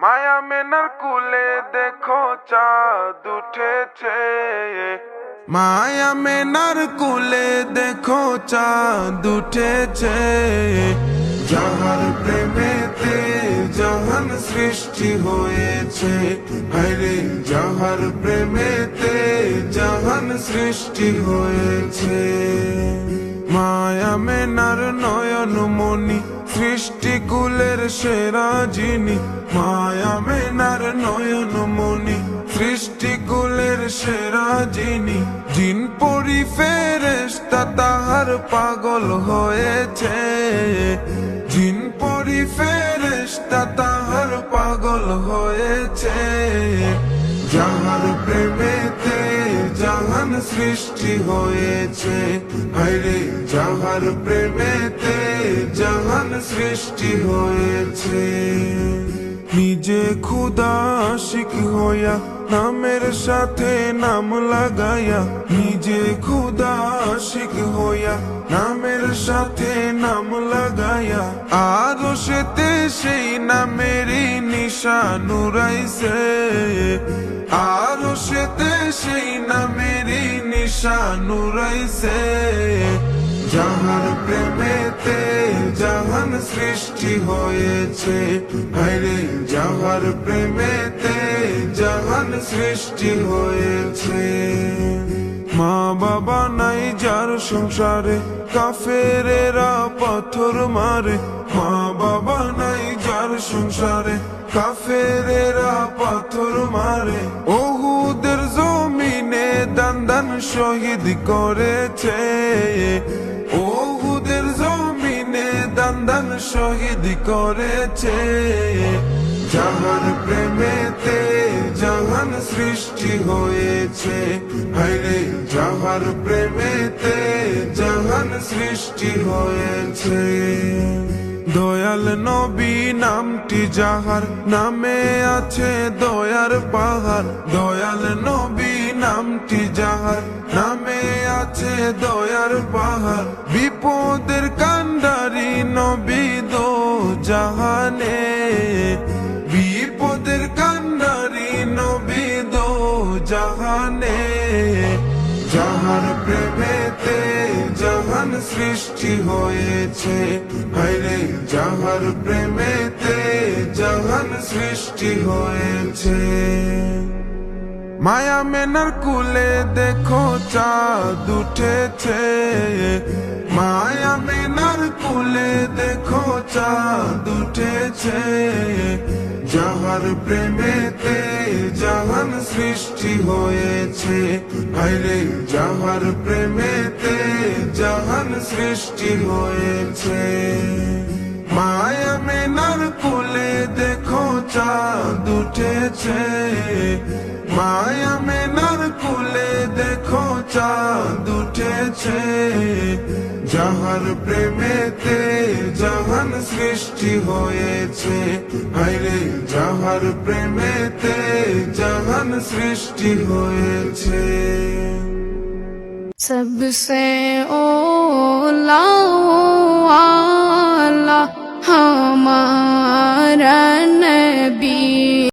মায়া মেনার কুলে দেখো চাঁদ উঠেছে, মায়া মেনার কুলে দেখো চাঁদ উঠেছে। যাহার প্রেমেতে জাহান সৃষ্টি হয়েছে, হায়রে যাহার প্রেমেতে জাহান সৃষ্টি হয়েছে। মায়া মেনার নয়ন মনি সৃষ্টি কুলের সেরা যিনি, মায়া মেনার নয়ন মনি সৃষ্টি কুলের সেরা যিনি। জিন পরি ফেরেশতা তাহার পাগল হয়েছে, জিন পরি ফেরেশতা তাহার পাগল হয়েছে। যাহার প্রেমেতে জাহান সৃষ্টি হয়েছে, হায়রে যাহার প্রেমেতে জাহান সৃষ্টি হয়েছে। নিজে খুদা আশিক হইয়া নামের সাথে নাম লাগাইয়া, নিজে খুদা আশিক হইয়া নামের সাথে নাম লাগাইয়া, আরো সেতে সেই নামেরই নিশান উড়াইছে, আরো সেতে সেই নামেরই নিশান উড়াইছে। যাহার প্রেমেতে জাহান সৃষ্টি হয়েছে, হায়রে যাহার প্রেমেতে জাহান সৃষ্টি হয়েছে। মা বাবা নাই যার সংসারে কাফেরেরা পাথর মারে, মা বাবা নাই যার সংসারে কাফেরেরা পাথর মারে। ওহুদের জমিনে দান দান শহীদ করেছে, ওহুদের জমিনে দান দান শহীদ করেছে। যাহার প্রেমেতে জাহান সৃষ্টি হয়েছে, হায়রে যাহার প্রেমেতে জাহান সৃষ্টি হয়েছে। দয়াল নবী নামটি যাহার নামে আছে দয়ার পাহাড়, দয়াল নবী নামটি যাহার নামে আছে দয়ার পাহাড়। বিপদের কান্ডারি নবী দো জাহানে, বিপদের কান্ডারি নবী দো জাহানে। যাহার প্রেমেতে জাহান সৃষ্টি হয়েছে, হায়রে যাহার প্রেমেতে জাহান সৃষ্টি হয়েছে। মায়া মেনার কুলে দেখো চাঁদ উঠেছে, মায়া মেনার কুলে দেখো চাঁদ উঠেছে। যাহার প্রেমেতে জাহান সৃষ্টি হয়েছে, হায়রে যাহার প্রেমেতে জাহান সৃষ্টি হয়েছে। মায়া মেনার কুলে দেখো চাঁদ উঠেছে, মায়া মেনার কুলে দেখো চাঁদ উঠেছে। যাহার প্রেমেতে জাহান সৃষ্টি হয়েছে, হায়রে যাহার প্রেমেতে জাহান সৃষ্টি হয়েছে। सबसे ओला वाला हमारा नबी